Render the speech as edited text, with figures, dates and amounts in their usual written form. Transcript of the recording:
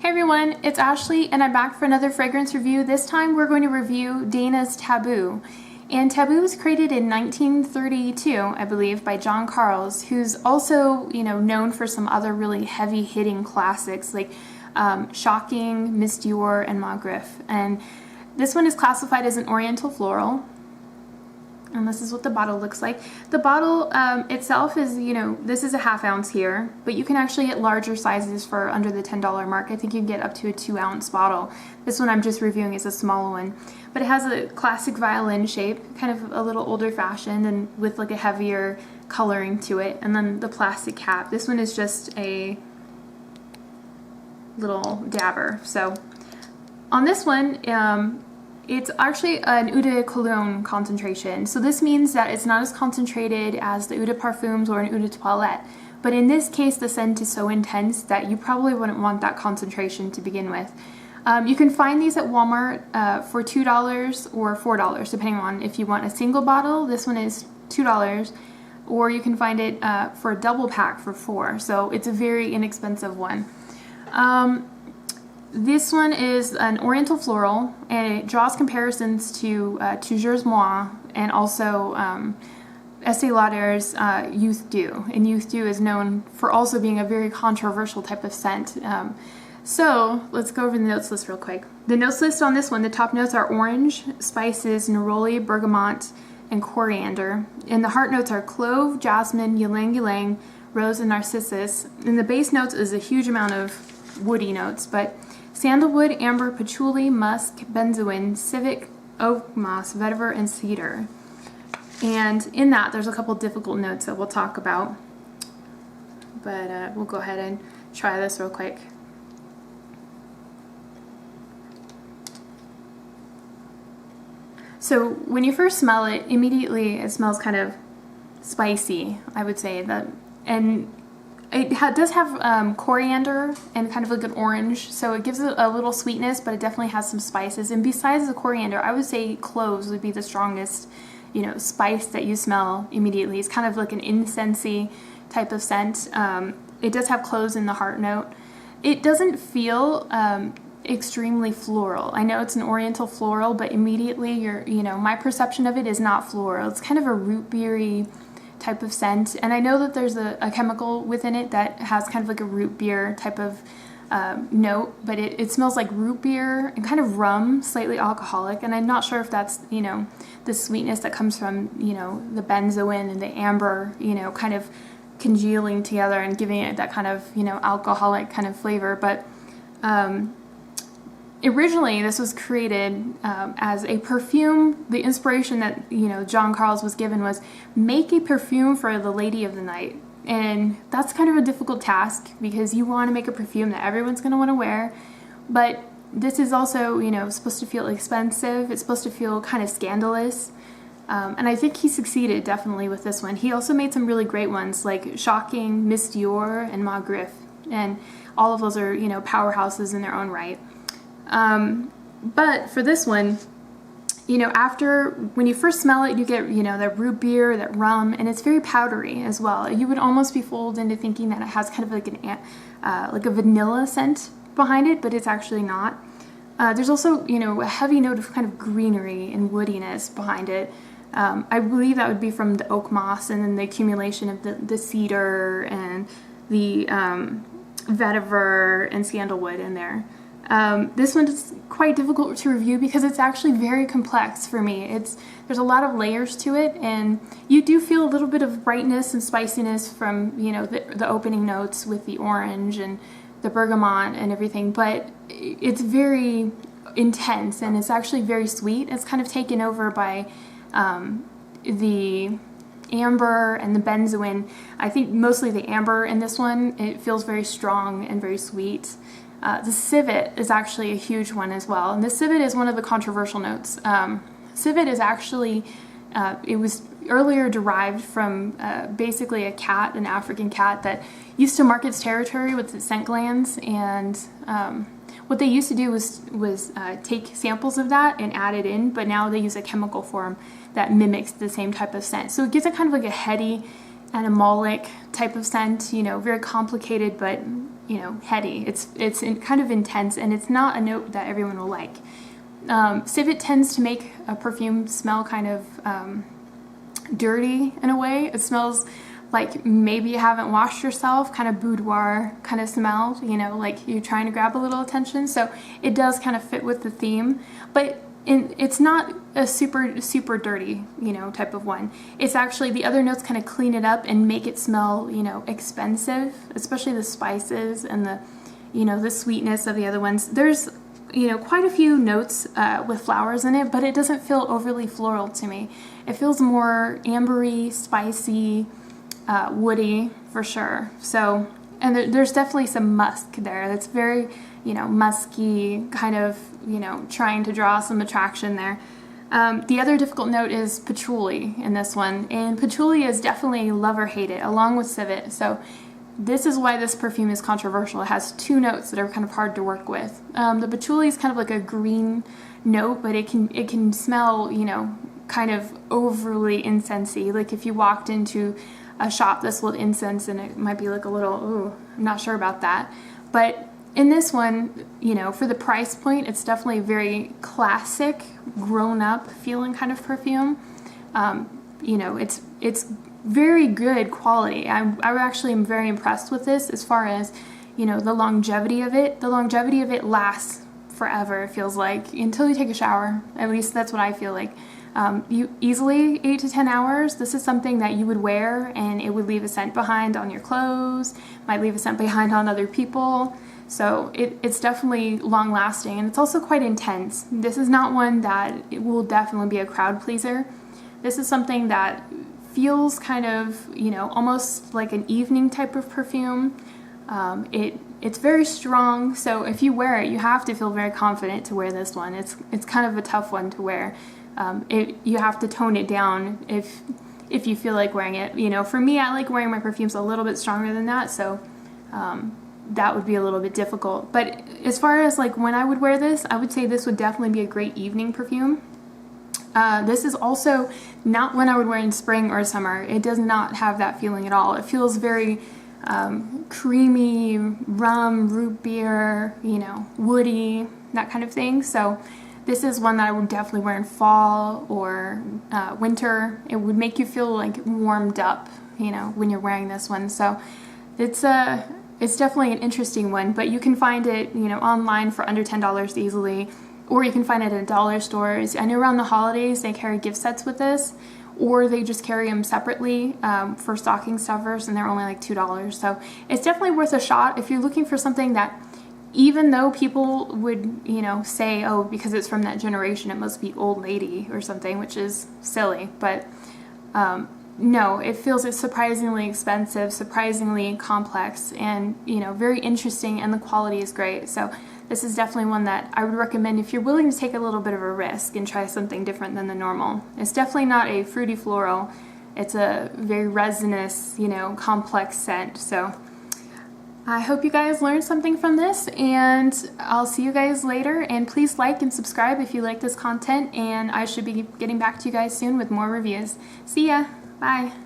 Hey everyone, it's Ashley and I'm back for another fragrance review. This time we're going to review Dana's Tabu. And Tabu was created in 1932, I believe, by John Carls, who's also, known for some other really heavy-hitting classics like Shocking, Miss Dior, and Magritte. And this one is classified as an Oriental floral. And this is what the bottle looks like. The bottle itself is, this is a ½ ounce here, but you can actually get larger sizes for under the $10 mark. I think you can get up to a 2-ounce bottle. This one I'm just reviewing is a small one. But it has a classic violin shape, kind of a little older fashioned and with like a heavier coloring to it. And then the plastic cap. This one is just a little dabber. So on this one, it's actually an Eau de Cologne concentration. So this means that it's not as concentrated as the Eau de Parfums or an Eau de Toilette. But in this case, the scent is so intense that you probably wouldn't want that concentration to begin with. You can find these at Walmart for $2 or $4, depending on if you want a single bottle. This one is $2. Or you can find it for a double pack for $4. So it's a very inexpensive one. This one is an Oriental floral, and it draws comparisons to Toujours Moi and also Estée Lauder's Youth Dew. And Youth Dew is known for also being a very controversial type of scent. So let's go over the notes list real quick. The notes list on this one, the top notes are orange, spices, neroli, bergamot, and coriander. And the heart notes are clove, jasmine, ylang ylang, rose, and narcissus. And the base notes is a huge amount of woody notes, but sandalwood, amber, patchouli, musk, benzoin, civet, oak moss, vetiver, and cedar. And in that, there's a couple difficult notes that we'll talk about. But we'll go ahead and try this real quick. So when you first smell it, immediately it smells kind of spicy, I would say. And it does have coriander and kind of like an orange, so it gives it a little sweetness, but it definitely has some spices. And besides the coriander, I would say cloves would be the strongest, spice that you smell immediately. It's kind of like an incensey type of scent. It does have cloves in the heart note. It doesn't feel extremely floral. I know it's an Oriental floral, but immediately my perception of it is not floral. It's kind of a root beery type of scent, and I know that there's a chemical within it that has kind of like a root beer type of note, but it smells like root beer and kind of rum, slightly alcoholic, and I'm not sure if that's the sweetness that comes from the benzoin and the amber kind of congealing together and giving it that kind of alcoholic kind of flavor. But originally, this was created as a perfume. The inspiration that John Carls was given was make a perfume for the lady of the night, and that's kind of a difficult task because you want to make a perfume that everyone's going to want to wear. But this is also supposed to feel expensive. It's supposed to feel kind of scandalous, and I think he succeeded definitely with this one. He also made some really great ones like Shocking, Miss Dior, and Magritte, and all of those are powerhouses in their own right. But for this one, after, when you first smell it, you get, that root beer, that rum, and it's very powdery as well. You would almost be fooled into thinking that it has kind of like like a vanilla scent behind it, but it's actually not. There's also, a heavy note of kind of greenery and woodiness behind it. I believe that would be from the oak moss and then the accumulation of the cedar and the, vetiver and sandalwood in there. This one is quite difficult to review because it's actually very complex for me. There's a lot of layers to it, and you do feel a little bit of brightness and spiciness from the opening notes with the orange and the bergamot and everything, but it's very intense and it's actually very sweet. It's kind of taken over by the amber and the benzoin. I think mostly the amber in this one. It feels very strong and very sweet. The civet is actually a huge one as well, and the civet is one of the controversial notes. Civet is actually, it was earlier derived from basically a cat, an African cat that used to mark its territory with its scent glands, and what they used to do was take samples of that and add it in, but now they use a chemical form that mimics the same type of scent. So it gives it kind of like a heady, animalic type of scent, very complicated, but you know, heady. It's kind of intense, and it's not a note that everyone will like. Civet tends to make a perfume smell kind of dirty in a way. It smells like maybe you haven't washed yourself, kind of boudoir kind of smell, you know, like you're trying to grab a little attention. So it does kind of fit with the theme, but it's not a super dirty, you know, type of one. It's actually, the other notes kind of clean it up and make it smell, you know, expensive, especially the spices and the, you know, the sweetness of the other ones. There's, you know, quite a few notes with flowers in it, but it doesn't feel overly floral to me. It feels more ambery, spicy, woody for sure. So, and there's definitely some musk there. That's very, you know, musky, kind of, you know, trying to draw some attraction there. The other difficult note is patchouli in this one, and patchouli is definitely love or hate it, along with civet. So this is why this perfume is controversial. It has two notes that are kind of hard to work with. The patchouli is kind of like a green note, but it can smell, you know, kind of overly incensey. Like if you walked into a shop that's lit incense, and it might be like a little, ooh, I'm not sure about that. But in this one, you know, for the price point, it's definitely a very classic, grown-up feeling kind of perfume. You know, it's very good quality. I actually am very impressed with this as far as, you know, the longevity of it. The longevity of it lasts forever, it feels like, until you take a shower. At least that's what I feel like. You easily 8 to 10 hours. This is something that you would wear and it would leave a scent behind on your clothes, might leave a scent behind on other people. So it's definitely long lasting, and it's also quite intense. This is not one that it will definitely be a crowd pleaser. This is something that feels kind of, you know, almost like an evening type of perfume. It's very strong, so if you wear it, you have to feel very confident to wear this one. It's kind of a tough one to wear. You have to tone it down if you feel like wearing it. You know, for me, I like wearing my perfumes a little bit stronger than that, so that would be a little bit difficult. But as far as like when I would wear this, I would say this would definitely be a great evening perfume. This is also not one I would wear in spring or summer. It does not have that feeling at all. It feels very creamy, rum, root beer, you know, woody, that kind of thing. So this is one that I would definitely wear in fall or winter. It would make you feel like warmed up, you know, when you're wearing this one. So it's definitely an interesting one, but you can find it, you know, online for under $10 easily, or you can find it at dollar stores. I know around the holidays they carry gift sets with this, or they just carry them separately for stocking stuffers, and they're only like $2. So it's definitely worth a shot if you're looking for something that, even though people would, you know, say, oh, because it's from that generation, it must be old lady or something, which is silly, but no, it feels it's surprisingly expensive, surprisingly complex, and, you know, very interesting, and the quality is great. So this is definitely one that I would recommend if you're willing to take a little bit of a risk and try something different than the normal. It's definitely not a fruity floral. It's a very resinous, you know, complex scent. So I hope you guys learned something from this, and I'll see you guys later. And please like and subscribe if you like this content, and I should be getting back to you guys soon with more reviews. See ya! Bye!